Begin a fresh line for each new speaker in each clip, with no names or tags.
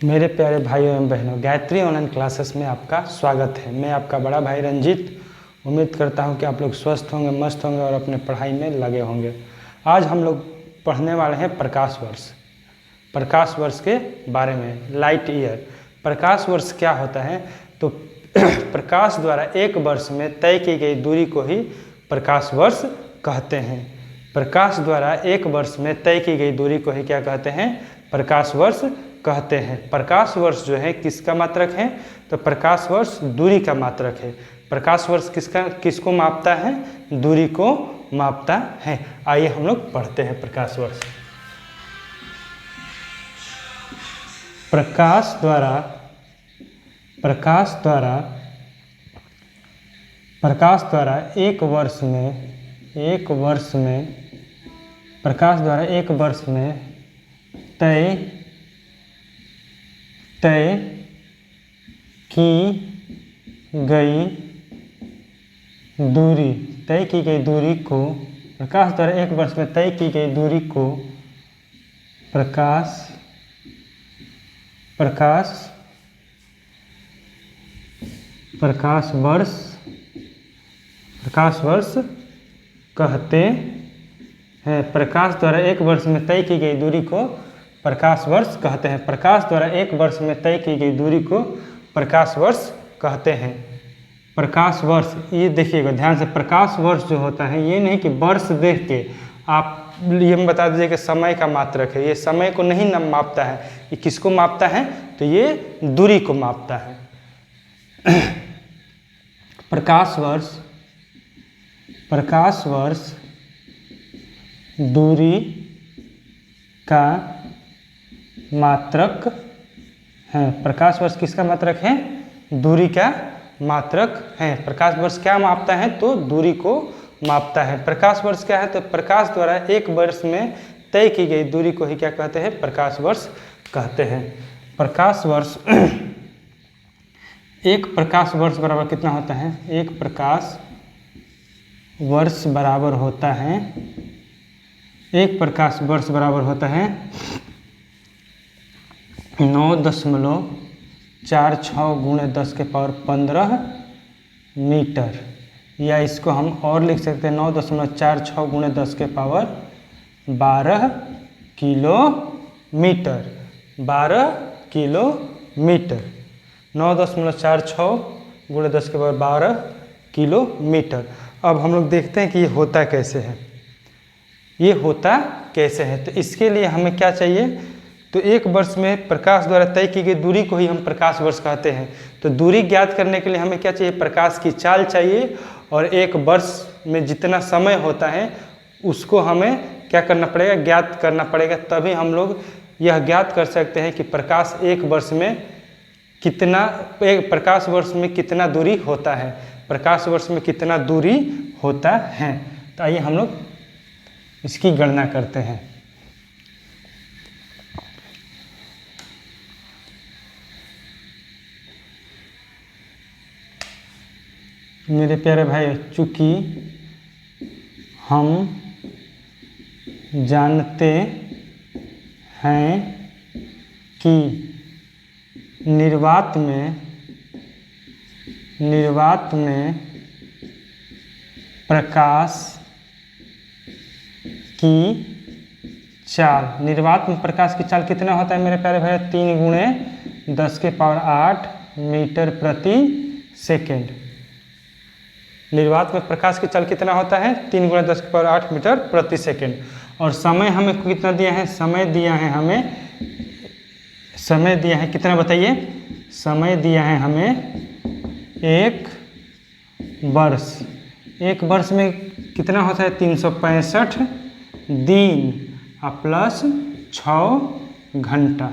मेरे प्यारे भाइयों एवं बहनों, गायत्री ऑनलाइन क्लासेस में आपका स्वागत है। मैं आपका बड़ा भाई रंजीत। उम्मीद करता हूं कि आप लोग स्वस्थ होंगे, मस्त होंगे और अपने पढ़ाई में लगे होंगे। आज हम लोग पढ़ने वाले हैं प्रकाश वर्ष। प्रकाश वर्ष के बारे में, लाइट ईयर। प्रकाश वर्ष क्या होता है? तो प्रकाश द्वारा एक वर्ष में तय की गई दूरी को ही प्रकाश वर्ष कहते हैं। प्रकाश द्वारा एक वर्ष में तय की गई दूरी को ही क्या कहते हैं? प्रकाश वर्ष कहते हैं। प्रकाश वर्ष जो है किसका मात्रक है? तो प्रकाश वर्ष दूरी का मात्रक है। प्रकाश वर्ष किसको मापता है? दूरी को मापता है। आइए हम लोग पढ़ते हैं प्रकाश वर्ष। प्रकाश द्वारा एक वर्ष में प्रकाश द्वारा एक वर्ष में तय की गई दूरी को प्रकाश द्वारा एक वर्ष में तय की गई दूरी को प्रकाश वर्ष कहते हैं। प्रकाश द्वारा एक वर्ष में तय की गई दूरी को प्रकाश वर्ष कहते हैं। प्रकाश द्वारा एक वर्ष में तय की गई दूरी को प्रकाश वर्ष कहते हैं। प्रकाश वर्ष, ये देखिएगा ध्यान से, प्रकाश वर्ष जो होता है ये नहीं कि वर्ष देख के आप ये बता दीजिए कि समय का मात्रक है। ये समय को नहीं न मापता है, ये किसको मापता है? तो ये दूरी को मापता है। प्रकाश वर्ष दूरी का मात्रक है। प्रकाश वर्ष किसका मात्रक है? दूरी का मात्रक है। प्रकाश वर्ष क्या मापता है? तो दूरी को मापता है। प्रकाश वर्ष क्या है? तो प्रकाश द्वारा एक वर्ष में तय की गई दूरी को ही क्या कहते हैं? प्रकाश वर्ष कहते हैं। प्रकाश वर्ष एक प्रकाश वर्ष बराबर कितना होता है? एक प्रकाश वर्ष बराबर होता है 9.46 गुणे 10 के पावर 15 मीटर, या इसको हम और लिख सकते हैं 9.46 गुणे 10 के पावर 12 किलोमीटर। 9.46 गुणे 10 के पावर 12 किलोमीटर। अब हम लोग देखते हैं कि ये होता कैसे है। तो इसके लिए हमें क्या चाहिए? तो एक वर्ष में प्रकाश द्वारा तय की गई दूरी को ही हम प्रकाश वर्ष कहते हैं। तो दूरी ज्ञात करने के लिए हमें क्या चाहिए? प्रकाश की चाल चाहिए, और एक वर्ष में जितना समय होता है उसको हमें क्या करना पड़ेगा? ज्ञात करना पड़ेगा। तभी हम लोग यह ज्ञात कर सकते हैं कि प्रकाश वर्ष में कितना दूरी होता है। प्रकाश वर्ष में कितना दूरी होता है। तो आइए हम लोग इसकी गणना करते हैं। मेरे प्यारे भाई, चूंकि हम जानते हैं कि निर्वात में प्रकाश की चाल कितना होता है मेरे प्यारे भाई? 3 गुणे 10 के पावर 8 मीटर प्रति सेकेंड। निर्वात में प्रकाश की चाल कितना होता है? 3 गुणे 10 के पावर 8 मीटर प्रति सेकेंड। और समय हमें कितना दिया है? समय दिया है कितना बताइए? समय दिया है हमें 1 वर्ष। एक वर्ष में कितना होता है? 365 दिन प्लस 6 घंटा।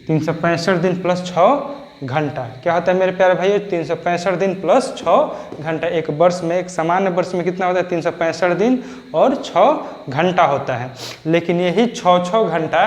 365 दिन प्लस 6 घंटा क्या होता है मेरे प्यारे भाइयों? 365 दिन प्लस 6 घंटा। एक वर्ष में, एक सामान्य वर्ष में कितना होता है? 365 दिन और 6 घंटा होता है। लेकिन यही 6 घंटा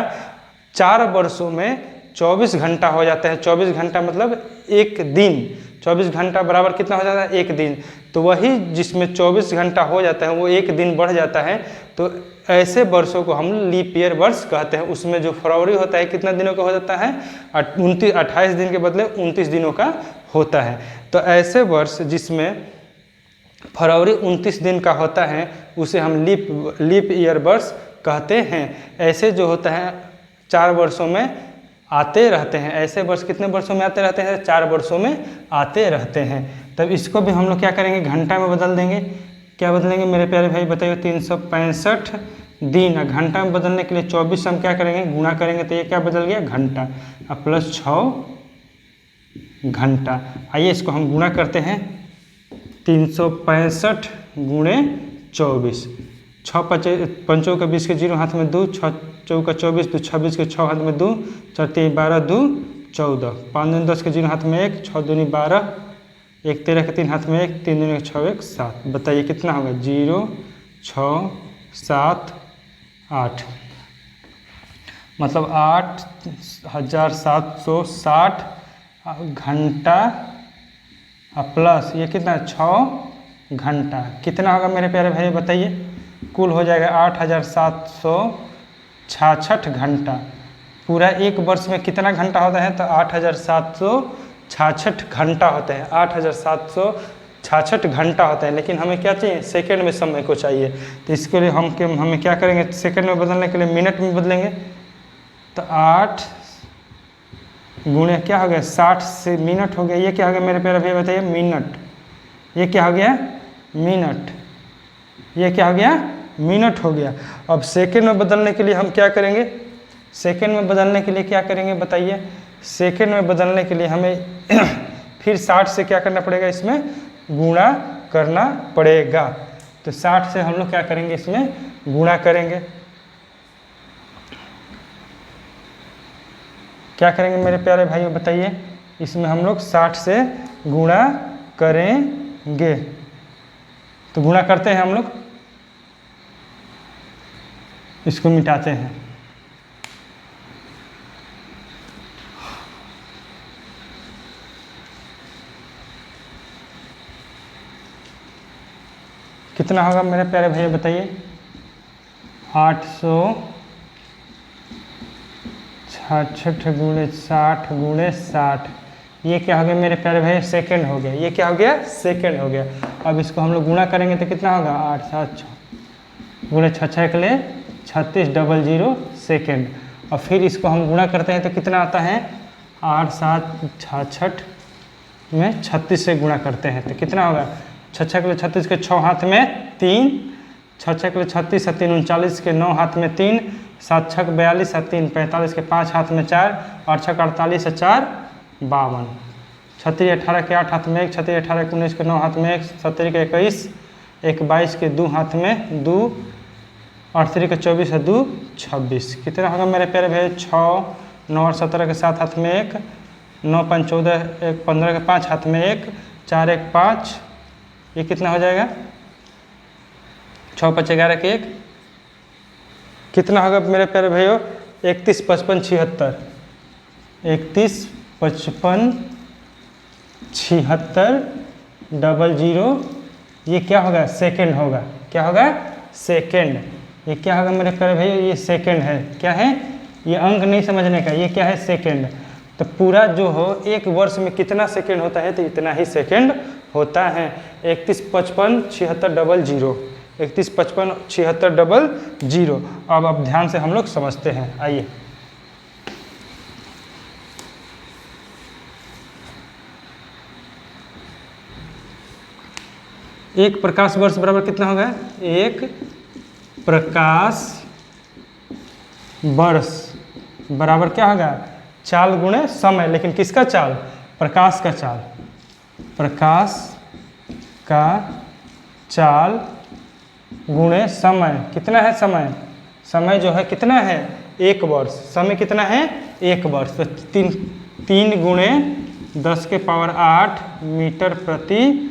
4 वर्षों में 24 घंटा हो जाता है। 24 घंटा मतलब एक दिन। 24 घंटा बराबर कितना हो जाता है, एक दिन। तो वही जिसमें 24 घंटा हो जाता है वो एक दिन बढ़ जाता है, तो ऐसे वर्षों को हम लीप ईयर वर्ष कहते हैं। उसमें जो फरवरी होता है कितना दिनों का हो जाता है, 28 दिन के बदले 29 दिनों का होता है। तो ऐसे वर्ष जिसमें फरवरी 29 दिन का होता है उसे हम लीप ईयर वर्ष कहते हैं। ऐसे जो होता है 4 वर्षों में आते रहते हैं। ऐसे वर्ष कितने वर्षों में आते रहते हैं, 4 वर्षों में आते रहते हैं। तब इसको भी हम लोग क्या करेंगे, घंटा में बदल देंगे। क्या बदलेंगे मेरे प्यारे भाई बताइए, 365 दिन। घंटा में बदलने के लिए 24 हम क्या करेंगे, गुणा करेंगे, तो ये क्या बदल गया, घंटा। अब प्लस 6 घंटा। आइए इसको हम गुणा करते हैं, 365 गुणे 24। 6 पंचों का 20 के 0 हाथ में 2, 6 चौका 24, 2 26 के 6 हाथ में 2, 4 3 12, 2 14, 5 दूनी 10 के 0 हाथ में 1, 6 दूनी 12, 1 13 के 3 हाथ में 1, 3 दूनी 6 1 7। बताइए कितना होगा, 0 6 7 8, मतलब 8760 घंटा प्लस ये कितना 6 घंटा। कितना होगा मेरे प्यारे भाई बताइए, कुल हो जाएगा 8766 घंटा। पूरा एक वर्ष में कितना घंटा होता है, तो 8766 घंटा होते हैं। 8766 घंटा होता है। लेकिन हमें क्या चाहिए, सेकंड में समय को चाहिए। तो इसके लिए हमें क्या करेंगे, सेकंड में बदलने के लिए मिनट में बदलेंगे। तो 8 गुणे क्या हो गया, 60 से मिनट हो गया। ये क्या हो गया मेरे प्यारे भाई बताइए, मिनट। ये क्या हो गया, मिनट। ये क्या हो गया, मिनट हो गया। अब सेकंड में बदलने के लिए हम क्या करेंगे, सेकंड में बदलने के लिए क्या करेंगे बताइए। सेकंड में बदलने के लिए हमें फिर 60 से क्या करना पड़ेगा, इसमें गुणा करना पड़ेगा। तो 60 से हम लोग क्या करेंगे, इसमें गुणा करेंगे। क्या करेंगे मेरे प्यारे भाइयों बताइए, इसमें हम लोग 60 से गुणा करेंगे। तो गुणा करते हैं हम लोग, इसको मिटाते हैं। कितना होगा मेरे प्यारे भैया बताइए, 866 गुणे 60 गुणे 60। ये क्या हो गया मेरे प्यारे भैया, सेकंड हो गया। ये क्या हो गया, सेकंड हो गया। अब इसको हम लोग गुणा करेंगे तो कितना होगा, 8 7 गुणे 6 के लिए 3600 सेकेंड। और फिर इसको हम गुणा करते हैं तो कितना आता है, 8 7 66 में 36 से गुणा करते हैं तो कितना होगा, 6 के लिए 36 के 6 हाथ में 3, 6 के लिए 36 7 39 के 9 हाथ में 3, 7 6 42 3 45 के 5 हाथ में 4 और 6 48 4 52, 36 18 के 8 हाथ में 1, 36 18 के 19 के 9 हाथ में 1, 17 के 21 1 22 के 2 हाथ में 2 और 3 के 24 है 2 26। कितना होगा मेरे प्यारे भाई, 6 9 और 17 के 7 हाथ में 1, 9 5 14 1 15 के 5 हाथ में 1, 4 1 5, ये कितना हो जाएगा, 6 5 11 के 1। कितना होगा मेरे प्यारे भाइयों, 31 55 76, 31 55 76 00। ये क्या होगा, सेकंड होगा। क्या होगा, सेकंड। ये क्या होगा मेरे प्यारे भैया, ये सेकंड है। क्या है, ये अंक नहीं समझने का, ये क्या है, सेकंड। तो पूरा जो हो एक वर्ष में कितना सेकंड होता है, तो इतना ही सेकंड होता है। 31 55 76 00, 31 55 76 00। अब ध्यान से हम लोग समझते हैं, आइए। एक प्रकाश वर्ष बराबर कितना होगा, एक प्रकाश वर्ष बराबर क्या होगा, चाल गुणे समय। लेकिन किसका चाल, प्रकाश का चाल। प्रकाश का चाल गुणे समय। कितना है समय, समय जो है कितना है, एक वर्ष। समय कितना है, एक वर्ष। तो 3 गुणे 10 के पावर 8 मीटर प्रति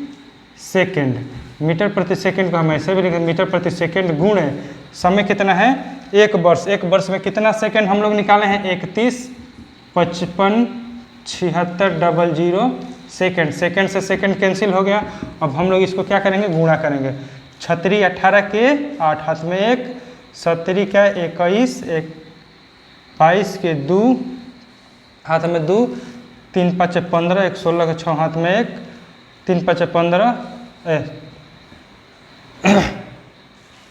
सेकंड। मीटर प्रति सेकंड को हम ऐसे भी लिखें, मीटर प्रति सेकंड गुणे समय कितना है, एक वर्ष। एक वर्ष में कितना सेकंड हम लोग निकाले हैं, 31 55 76 00 सेकंड, सेकंड से सेकंड कैंसिल हो गया। अब हम लोग इसको क्या करेंगे, गुणा करेंगे। 6 18 के 8 हाथ में 1, 7 का 21, 22 के 2 हाथ में 2, 3 5 15, 1 16 के 6 हाथ में 1, 3 5 15,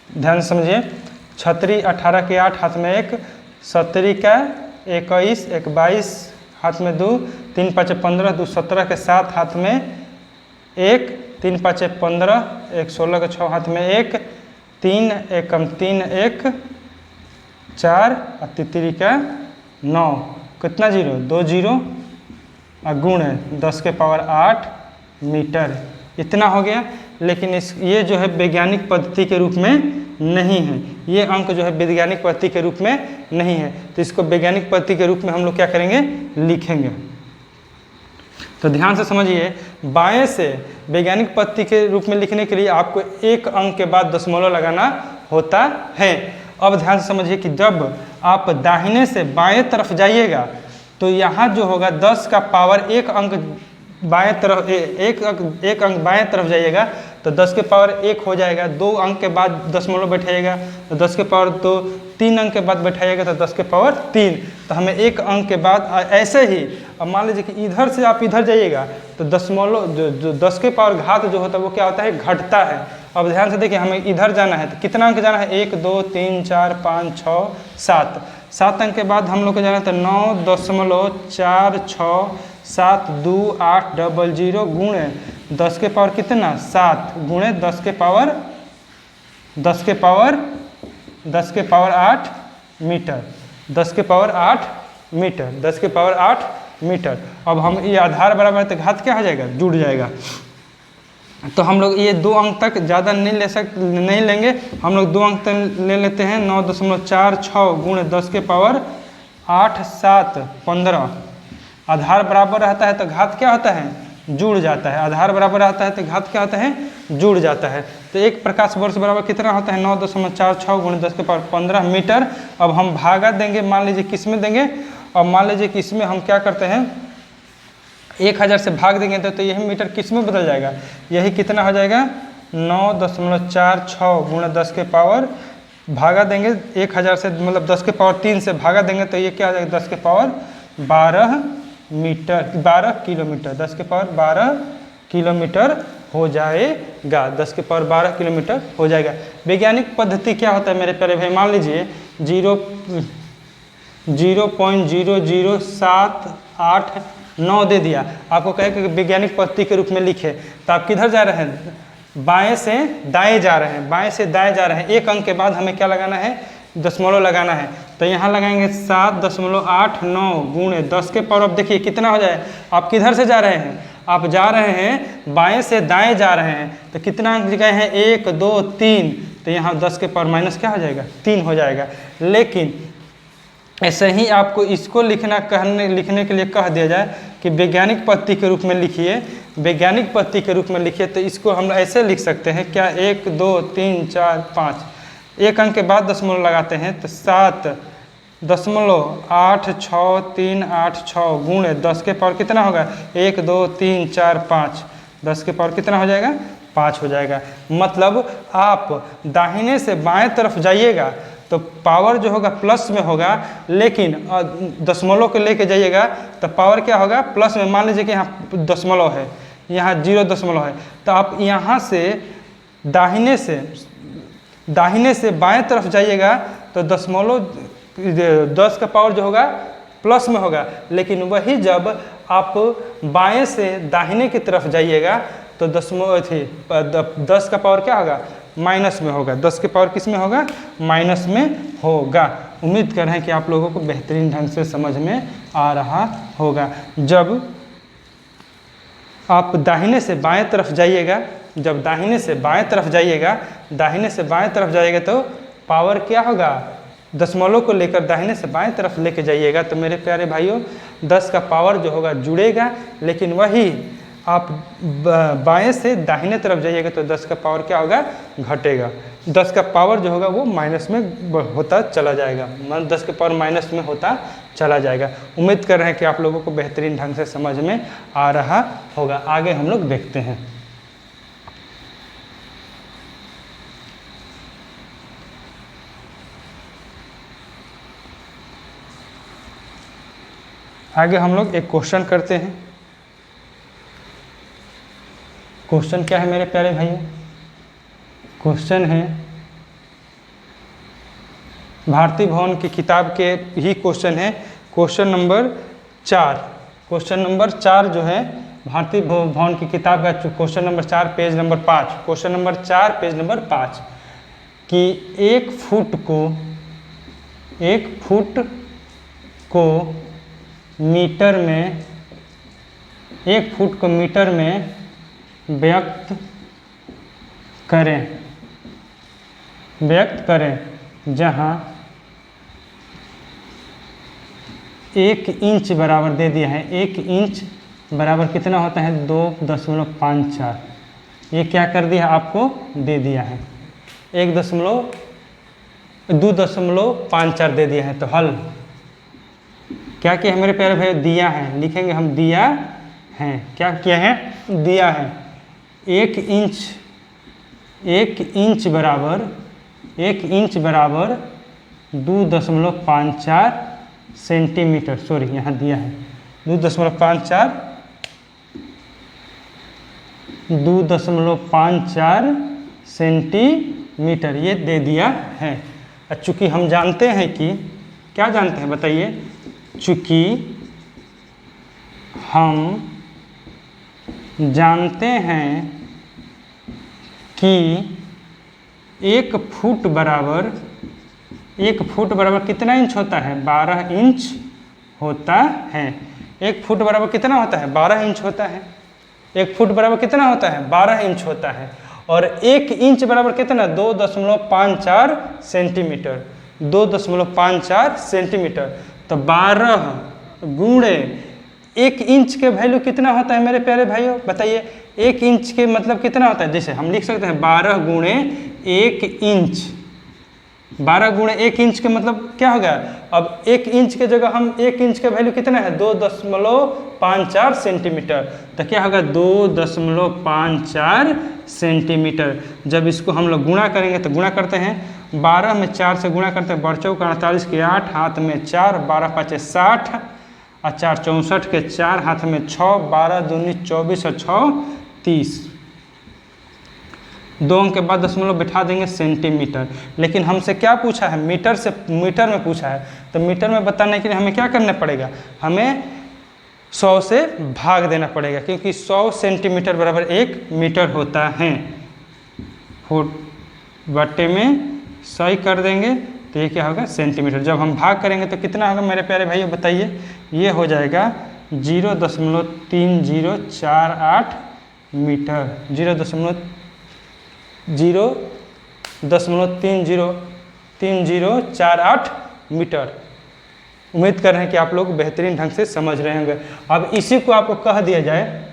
ध्यान समझिए। 6 18 के 8 हाथ में 1, 7 का 21, 1 22 हाथ में 2, 3 5 15, 2 17 के 7 हाथ में 1, 3 5 15, 1 16 के 6 हाथ में 1, 3 1 3 1 4 और 3 का 9, कितना जीरो, 2 जीरो और गुण है 10 के पावर 8 मीटर, इतना हो गया। लेकिन ये जो है वैज्ञानिक पद्धति के रूप में नहीं है, ये अंक जो है वैज्ञानिक पद्धति के रूप में नहीं है, तो इसको वैज्ञानिक पद्धति के रूप में हम लोग क्या करेंगे, लिखेंगे। तो ध्यान से समझिए, बाएं से वैज्ञानिक पद्धति के रूप में लिखने के लिए आपको एक अंक के बाद दशमलव लगाना होता है। अब ध्यान से समझिए कि जब आप दाहिने से बाएं तरफ जाइएगा तो यहाँ जो होगा 10 का पावर 1 अंक बाएं तरफ, एक अंक बाएं तरफ जाइएगा तो 10 के पावर 1 हो जाएगा। 2 अंक के बाद दशमलव बैठाइएगा तो 10 के पावर 2, 3 अंक के बाद बैठाइएगा तो 10 के पावर 3, तो हमें 1 अंक के बाद ऐसे ही। अब मान लीजिए कि इधर से आप इधर जाइएगा तो दशमलव जो 10 के पावर घात जो होता है वो क्या होता है, घटता है। अब ध्यान से देखिए, हमें इधर जाना है तो कितना अंक जाना है, 1 2 3 4 5 6 7, 7 अंक के बाद हम लोग को जाना है तो 9.46 7 2 8 00 गुणे 10 के पावर कितना 7 गुणे 10 के पावर 8 मीटर, 10 के पावर 8 मीटर, 10 के पावर 8 मीटर। अब हम ये आधार बराबर तो घात क्या हो जाएगा, जुड़ जाएगा। तो हम लोग ये 2 अंक तक ज़्यादा नहीं लेंगे, हम लोग 2 अंक तक ले लेते हैं। 9.46 गुणे 10 के पावर 8 7 15, आधार बराबर रहता है तो घात क्या होता है, जुड़ जाता है। आधार बराबर रहता है तो घात क्या होता है, जुड़ जाता है। तो एक प्रकाश वर्ष बराबर कितना होता है, 9.46 गुणे 10 के पावर 15 मीटर। अब हम भागा देंगे, मान लीजिए किस में देंगे, और मान लीजिए कि इसमें हम क्या करते हैं 1000 से भाग देंगे तो यही मीटर किस में बदल जाएगा, यही कितना हो जाएगा 9.46 गुणे 10 के पावर, भागा देंगे 1000 से, मतलब 10 के पावर 3 से भागा देंगे तो ये क्या हो जाएगा 10 के पावर 12 मीटर, 12 किलोमीटर, 10 के पावर 12 किलोमीटर हो जाएगा, 10 के पावर 12 किलोमीटर हो जाएगा। वैज्ञानिक पद्धति क्या होता है मेरे प्यारे भाई, मान लीजिए 0.00789 दे दिया, आपको कहे कि वैज्ञानिक पद्धति के रूप में लिखे, तो आप किधर जा रहे हैं, बाएं से दाएं जा रहे हैं, बाएं से दाएं जा रहे हैं। एक अंक के बाद हमें क्या लगाना है, दशमलव लगाना है, तो यहाँ लगाएंगे 7.89 गुणे 10 के पावर। अब देखिए कितना हो जाए, आप किधर से जा रहे हैं, आप जा रहे हैं बाएं से दाएं जा रहे हैं, तो कितना अंक गए हैं 1 2 3, तो यहाँ 10 के पावर माइनस क्या हो जाएगा 3 हो जाएगा। लेकिन ऐसे ही आपको इसको लिखने के लिए कह दिया जाए कि वैज्ञानिक पद्धति के रूप में लिखिए, वैज्ञानिक पद्धति के रूप में लिखिए, तो इसको हम ऐसे लिख सकते हैं क्या, 1 2 3 4 5, एक अंक के बाद दशमलव लगाते हैं तो 7.8636 गुणे 10 के पावर कितना होगा 1 2 3 4 5, 10 के पावर कितना हो जाएगा 5 हो जाएगा। मतलब आप दाहिने से बाएं तरफ जाइएगा तो पावर जो होगा प्लस में होगा, लेकिन दशमलव को लेके जाइएगा तो पावर क्या होगा प्लस में। मान लीजिए कि यहाँ दशमलव है, यहाँ 0 दशमलव है, तो आप यहाँ से दाहिने से बाएं तरफ जाइएगा तो दशमलव 10 का पावर जो होगा प्लस में होगा, लेकिन वही जब आप बाएं से दाहिने की तरफ जाइएगा तो 10 का पावर क्या होगा माइनस में होगा, 10 के पावर किस में होगा माइनस में होगा। उम्मीद कर रहे हैं कि आप लोगों को बेहतरीन ढंग से समझ में आ रहा होगा। जब आप दाहिने से बाएं तरफ जाइएगा, जब दाहिने से बाएं तरफ जाइएगा तो पावर क्या होगा, दशमलव को लेकर दाहिने से बाएं तरफ लेके जाइएगा तो मेरे प्यारे भाइयों 10 का पावर जो होगा जुड़ेगा, लेकिन वही आप बाएं से दाहिने तरफ जाइएगा तो 10 का पावर क्या होगा, घटेगा। 10 का पावर जो होगा वो माइनस में होता चला जाएगा, 10 के पावर माइनस में होता चला जाएगा। उम्मीद कर रहे हैं कि आप लोगों को बेहतरीन ढंग से समझ में आ रहा होगा। आगे हम लोग देखते हैं। आगे हम लोग एक क्वेश्चन करते हैं। क्वेश्चन क्या है मेरे प्यारे भाइयों? क्वेश्चन है भारती भवन की किताब के ही क्वेश्चन है, क्वेश्चन नंबर 4। क्वेश्चन नंबर 4 जो है भारती भवन की किताब का question number 4 page number 5। Question number 4 page number 5 कि एक फुट को मीटर में, 1 फुट को मीटर में व्यक्त करें जहां 1 इंच बराबर दे दिया है। 1 इंच बराबर कितना होता है, 2.54। ये क्या कर दिया आपको, दे दिया है 2.54 दे दिया है। तो हल क्या किया है मेरे प्यारे भाई, दिया है, लिखेंगे हम दिया है। क्या किया है, दिया है 1 इंच बराबर 2.54 सेंटीमीटर। सॉरी, यहाँ दिया है 2.54 सेंटीमीटर, ये दे दिया है। चूँकि हम जानते हैं कि, क्या जानते हैं बताइए, चूँकि हम जानते हैं कि 1 फुट बराबर कितना इंच होता है, 12 इंच होता है। 1 फुट बराबर कितना होता है, 12 इंच होता है। 1 फुट बराबर कितना होता है, 12 इंच होता है। और 1 इंच बराबर कितना, 2.54 सेंटीमीटर। 2.54 सेंटीमीटर। तो 12 गुणे 1 इंच के वैल्यू कितना होता है मेरे प्यारे भाइयों, बताइए। 1 इंच के मतलब कितना होता है, जैसे हम लिख सकते हैं 12 गुणे 1 इंच। 12 गुणे 1 इंच के मतलब क्या होगा, अब 1 इंच के जगह हम 1 इंच का वैल्यू कितना है, 2.54 सेंटीमीटर। तो क्या होगा, 2.54 सेंटीमीटर। जब इसको हम लोग गुणा करेंगे तो गुणा करते हैं, 12 में 4 से गुणा करते हैं, 12 चौक 48 के 8, हाथ में 4, 12 5 60 और 4 64 के 4, हाथ में 6, 12 दूनी 24 और 6 30। 2 अंक के बाद दशमलव बैठा देंगे सेंटीमीटर। लेकिन हमसे क्या पूछा है, मीटर में पूछा है। तो मीटर में बताने के लिए हमें क्या करना पड़ेगा, हमें 100 से भाग देना पड़ेगा, क्योंकि 100 सेंटीमीटर बराबर 1 मीटर होता है। फुट बट्टे में 100 कर देंगे तो ये क्या होगा, सेंटीमीटर। जब हम भाग करेंगे तो कितना होगा मेरे प्यारे भाइयों बताइए, ये हो जाएगा 0.3048 मीटर। 0.3048 मीटर। उम्मीद कर रहे हैं कि आप लोग बेहतरीन ढंग से समझ रहे होंगे। अब इसी को आपको कह दिया जाए,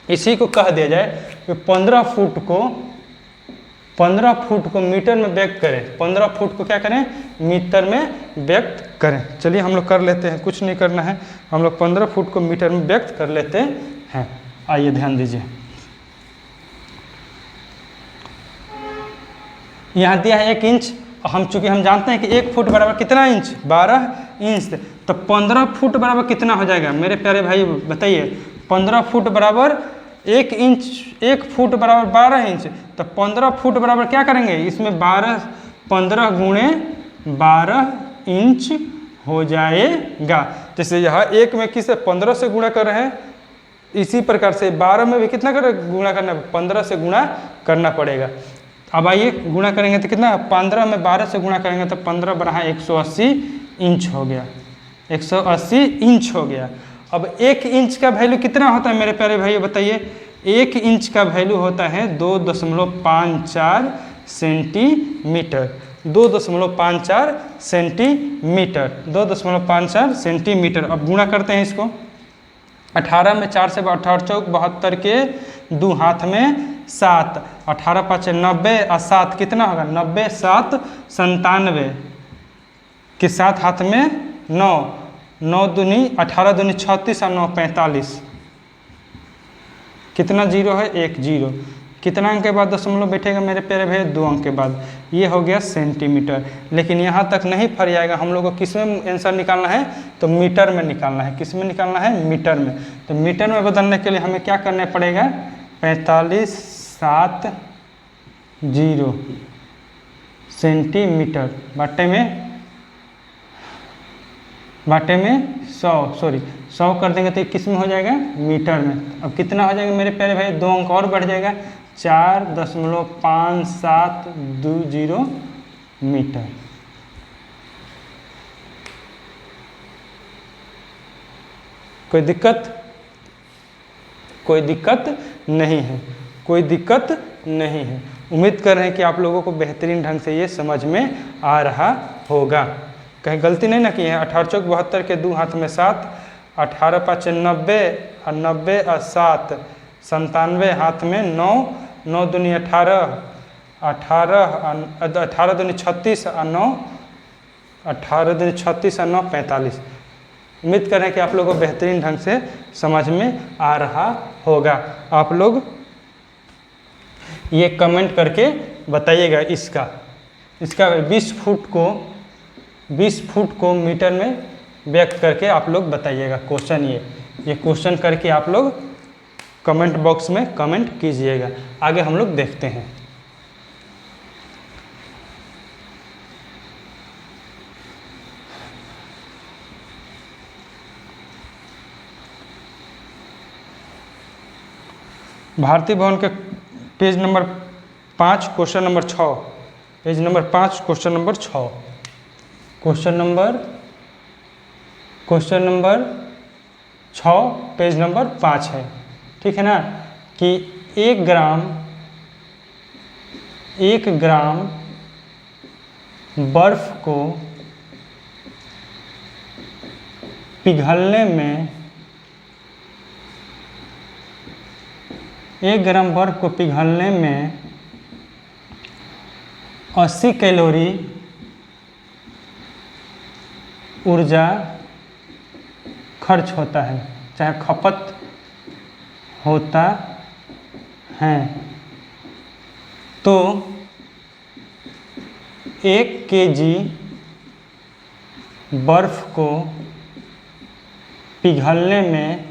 कि 15 फुट को मीटर में व्यक्त करें। 15 फुट को क्या करें, मीटर में व्यक्त करें। चलिए हम लोग कर लेते हैं, कुछ नहीं करना है, हम लोग 15 फुट को मीटर में व्यक्त कर लेते हैं। आइए ध्यान दीजिए, यहाँ दिया है 1 इंच। चूंकि हम जानते हैं कि 1 फुट बराबर कितना इंच, 12 इंच। तो 15 फुट बराबर कितना हो जाएगा मेरे प्यारे भाई बताइए। 15 फुट बराबर 1 इंच, 1 फुट बराबर 12 इंच। तो 15 फुट बराबर क्या करेंगे, इसमें 15 गुणे 12 इंच हो जाएगा। जैसे यहाँ 1 में किसे 15 से गुणा कर रहे हैं, इसी प्रकार से 12 में भी कितना गुणा करना, 15 से गुणा करना पड़ेगा। अब आइए गुणा करेंगे तो कितना, 15 में 12 से गुणा करेंगे तो 15 बड़ा 180 इंच हो गया। 180 इंच हो गया। अब 1 इंच का वैल्यू कितना होता है मेरे प्यारे भाइयों बताइए। 1 इंच का वैल्यू होता है 2.54 सेंटीमीटर। 2.54 सेंटीमीटर। 2.54 सेंटीमीटर। अब गुणा करते हैं इसको, 18 में 4 से 18 चौक 72 के 2 हाथ में 7, 18 5 90 और 7 कितना होगा 90 7 97 के 7 हाथ में 9, 9 दूनी 18 दूनी 36 और 9 45, कितना जीरो है 1 जीरो। कितना अंक के बाद दशमलव बैठेगा मेरे प्यारे भैया 2 अंक के बाद, ये हो गया सेंटीमीटर। लेकिन यहाँ तक नहीं फर जाएगा, हम लोग को किस में आंसर निकालना है तो मीटर में निकालना है। किस में निकालना है मीटर में। तो मीटर में बदलने के लिए हमें क्या करना पड़ेगा 45 7 0 सेंटीमीटर बाटे में 100 कर देंगे तो किस में हो जाएगा मीटर में। अब कितना हो जाएगा मेरे प्यारे भाई 2 अंक और बढ़ जाएगा 4.5720 मीटर। कोई दिक्कत नहीं है, कोई दिक्कत नहीं है। उम्मीद कर रहे हैं कि आप लोगों को बेहतरीन ढंग से ये समझ में आ रहा होगा, कहीं गलती नहीं ना की है। 18 चौक 72 के 2 हाथ में 7, 18 5 90 और 90 और 7 97 हाथ में 9, 9 दूनी 18, 18 दूनी 36 और 9 18 दूनी 36 और 9 45। उम्मीद कर रहे हैं कि आप लोगों को बेहतरीन ढंग से समझ में आ रहा होगा। आप लोग ये कमेंट करके बताइएगा। इसका 20 फुट को मीटर में व्यक्त करके आप लोग बताइएगा। क्वेश्चन ये क्वेश्चन करके आप लोग कमेंट बॉक्स में कमेंट कीजिएगा। आगे हम लोग देखते हैं। भारतीय भवन के page number 5 question number 6, page number 5 question number 6, question number 6 page number 5 है। ठीक है ना, कि 1 ग्राम बर्फ को पिघलने में 1 ग्राम बर्फ को पिघलने में 80 कैलोरी ऊर्जा खर्च होता है, चाहे खपत होता है। तो 1 केजी बर्फ को पिघलने में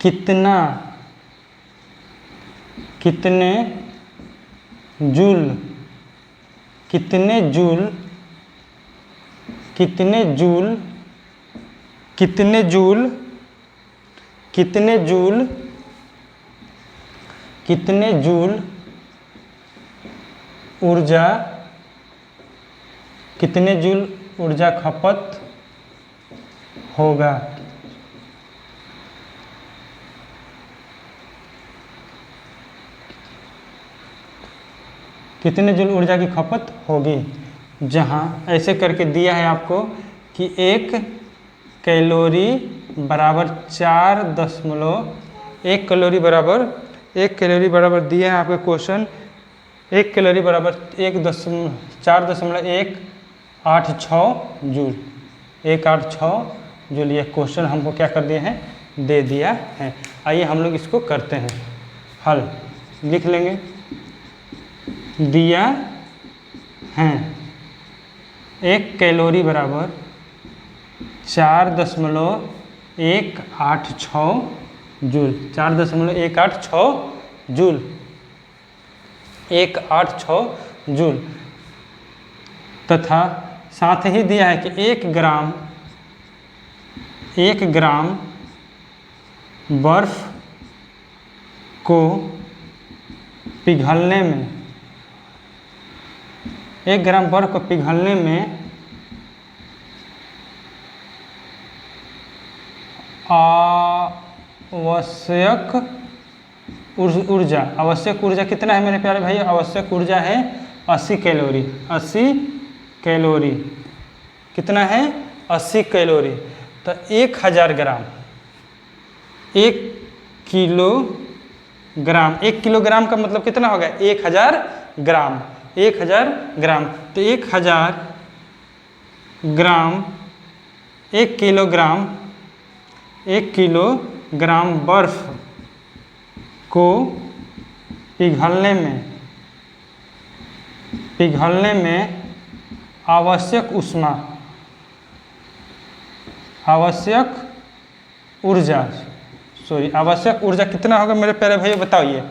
कितने जूल ऊर्जा खपत होगा। कितने जूल ऊर्जा की खपत होगी। जहाँ ऐसे करके दिया है आपको कि 1 कैलोरी बराबर 1 कैलोरी बराबर दिया है आपका क्वेश्चन। 1 कैलोरी बराबर 4.186 जूल, 186 जूल। ये क्वेश्चन हमको क्या कर दिए हैं, दे दिया है। आइए हम लोग इसको करते हैं हल, लिख लेंगे। दिया है 1 कैलोरी बराबर 4.186 जूल, 4.186 जूल, 186 जूल। तथा साथ ही दिया है कि 1 ग्राम बर्फ को पिघलने में 1 ग्राम बर्फ को पिघलने में आवश्यक ऊर्जा कितना है मेरे प्यारे भाई। आवश्यक ऊर्जा है 80 कैलोरी, 80 कैलोरी। कितना है? 80 कैलोरी। तो 1000 ग्राम, 1 किलोग्राम, 1 किलोग्राम का मतलब कितना होगा? 1000 ग्राम, 1000 ग्राम। तो 1000 ग्राम, 1 किलोग्राम, 1 किलोग्राम बर्फ को पिघलने में आवश्यक ऊष्मा, आवश्यक ऊर्जा कितना होगा मेरे प्यारे भाइयों बताइए।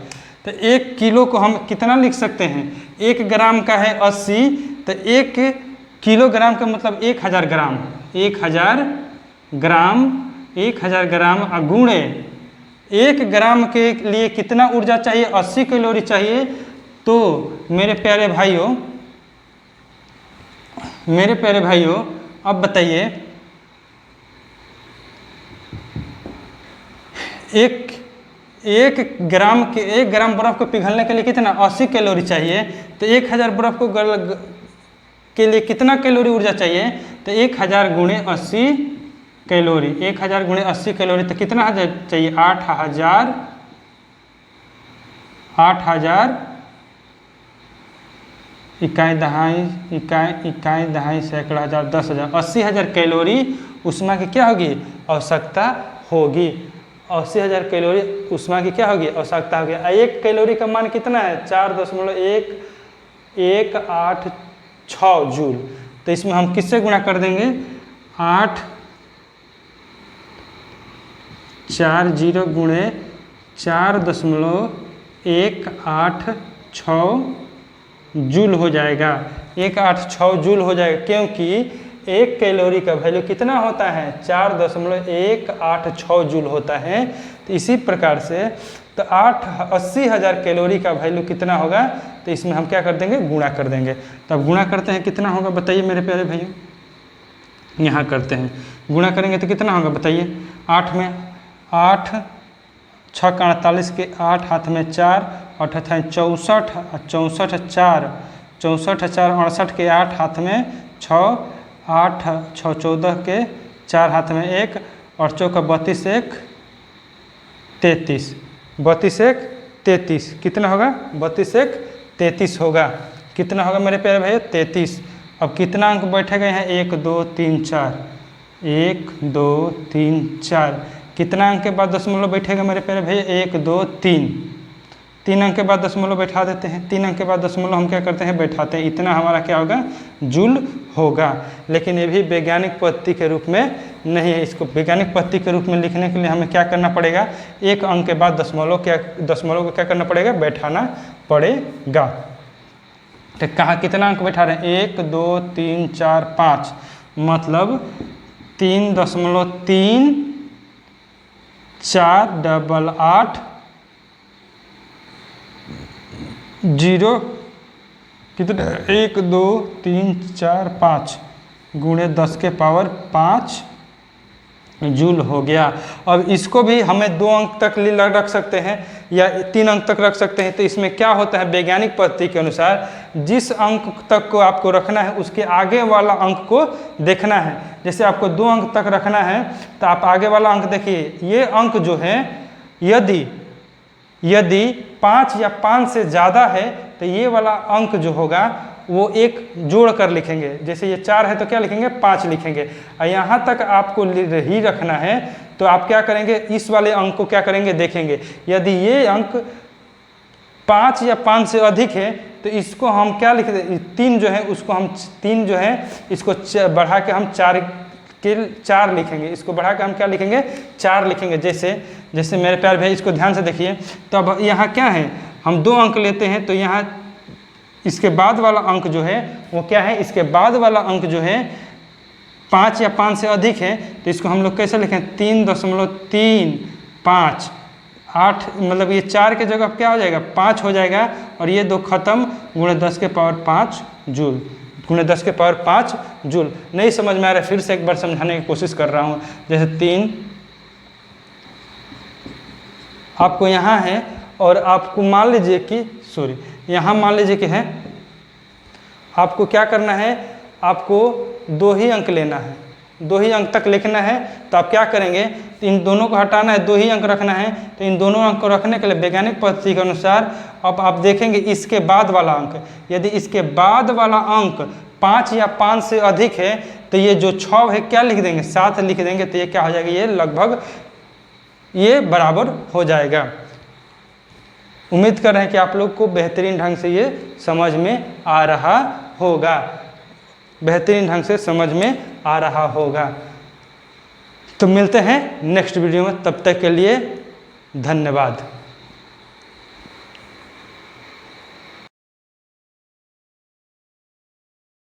तो 1 किलो को हम कितना लिख सकते हैं? 1 ग्राम का है 80, तो 1 किलोग्राम का मतलब 1000 ग्राम, 1000 ग्राम, 1000 ग्राम गुणे 1 ग्राम के लिए कितना ऊर्जा चाहिए? 80 कैलोरी चाहिए। तो मेरे प्यारे भाइयों अब बताइए, एक ग्राम बर्फ को पिघलने के लिए कितना? 80 कैलोरी चाहिए। तो 1000 बर्फ को के लिए कितना कैलोरी ऊर्जा चाहिए? तो 1000 गुणे 80 कैलोरी, 1000 गुणे 80 कैलोरी। तो कितना चाहिए? 8000 इकाई दहाई सैकड़ा हजार 10,000, 80,000 कैलोरी ऊष्मा की क्या होगी? आवश्यकता होगी। 80,000 कैलोरी ऊष्मा की क्या होगी? आवश्यकता होगी। 1 कैलोरी का मान कितना है? 4.186 जूल। तो इसमें हम किससे गुणा कर देंगे? 840 गुणे 4.186 जूल हो जाएगा, 186 जूल हो जाएगा, क्योंकि 1 कैलोरी का वैल्यू कितना होता है? 4.186 जूल होता है। तो इसी प्रकार से तो 80,000 कैलोरी का वैल्यू कितना होगा? तो इसमें हम क्या कर देंगे? गुणा कर देंगे। तो अब गुणा करते हैं, कितना होगा बताइए मेरे प्यारे भाइयों। यहाँ करते हैं, गुणा करेंगे तो कितना होगा बताइए। 8 में 8, 6 का 48 के 8, हाथ में 4, 8 है 64, 64 4, 64 4 68 के 8, हाथ में 6, 8 6 14 के 4, हाथ में 1, और चौका 32 1 33, 32 1 33 कितना होगा? 32 1 33 होगा। कितना होगा मेरे प्यारे भाई? 33। अब कितना अंक बैठेगा यहाँ? 1 2 3 4, 1 2 3 4। कितना अंक के बाद दशमलव बैठेगा मेरे प्यारे भैया? 1 2 3, 3 अंक के बाद दशमलव बैठा देते हैं। 3 अंक के बाद दशमलव हम क्या करते हैं? बैठाते हैं। इतना हमारा क्या होगा? जूल होगा। लेकिन ये भी वैज्ञानिक पद्धति के रूप में नहीं है। इसको वैज्ञानिक पद्धति के रूप में लिखने के लिए हमें क्या करना पड़ेगा? 1 अंक के बाद दशमलव को क्या करना पड़ेगा? बैठाना पड़ेगा। तो कहाँ कितना अंक बैठा रहे हैं? 1 2 3 4 5, मतलब 3.3 488 0 कितने? 1 2 3 4 5 गुणे 10 के पावर 5 जूल हो गया। अब इसको भी हमें 2 अंक तक रख सकते हैं या 3 अंक तक रख सकते हैं। तो इसमें क्या होता है? वैज्ञानिक पद्धति के अनुसार जिस अंक तक को आपको रखना है उसके आगे वाला अंक को देखना है। जैसे आपको 2 अंक तक रखना है तो आप आगे वाला अंक देखिए। ये अंक जो है यदि 5 या 5 से ज़्यादा है तो ये वाला अंक जो होगा वो एक जोड़ कर लिखेंगे। जैसे ये 4 है तो क्या लिखेंगे? 5 लिखेंगे। और यहाँ तक आपको ही रखना है तो आप क्या करेंगे? इस वाले अंक को क्या करेंगे? देखेंगे। यदि ये अंक 5 या 5 से अधिक है तो इसको हम क्या लिख दें? 3 जो है उसको हम 3 जो है इसको बढ़ा के हम 4 लिखेंगे। इसको बढ़ा के हम क्या लिखेंगे? 4 लिखेंगे। जैसे मेरे प्यारे भाई इसको ध्यान से देखिए। तो अब यहाँ क्या है? हम 2 अंक लेते हैं तो यहाँ इसके बाद वाला अंक जो है वो क्या है? इसके बाद वाला अंक जो है 5 या 5 से अधिक है तो इसको हम लोग कैसे लिखें? 3.35 8, मतलब ये 4 के जगह क्या हो जाएगा? 5 हो जाएगा। और ये 2 खत्म, गुणे 10 के पावर 5 जूल, गुणे 10 के पावर 5 जूल। नहीं समझ में आ रहा है? फिर से एक बार समझाने की कोशिश कर रहा हूँ। जैसे 3 आपको यहाँ है और आपको मान लीजिए कि यहाँ मान लीजिए कि है, आपको क्या करना है? आपको 2 ही अंक लेना है, 2 ही अंक तक लिखना है। तो आप क्या करेंगे, इन दोनों को हटाना है, 2 ही अंक रखना है। तो इन दोनों अंक को रखने के लिए वैज्ञानिक पद्धति के अनुसार अब आप देखेंगे इसके बाद वाला अंक, यदि इसके बाद वाला अंक 5 या 5 से अधिक है तो ये जो 6 है क्या लिख देंगे, 7 लिख देंगे। तो ये क्या हो जाएगा, ये लगभग ये बराबर हो जाएगा। उम्मीद कर रहे हैं कि आप लोग को बेहतरीन ढंग से ये समझ में आ रहा होगा, बेहतरीन ढंग से समझ में आ रहा होगा। तो मिलते हैं नेक्स्ट वीडियो में, तब तक के लिए धन्यवाद।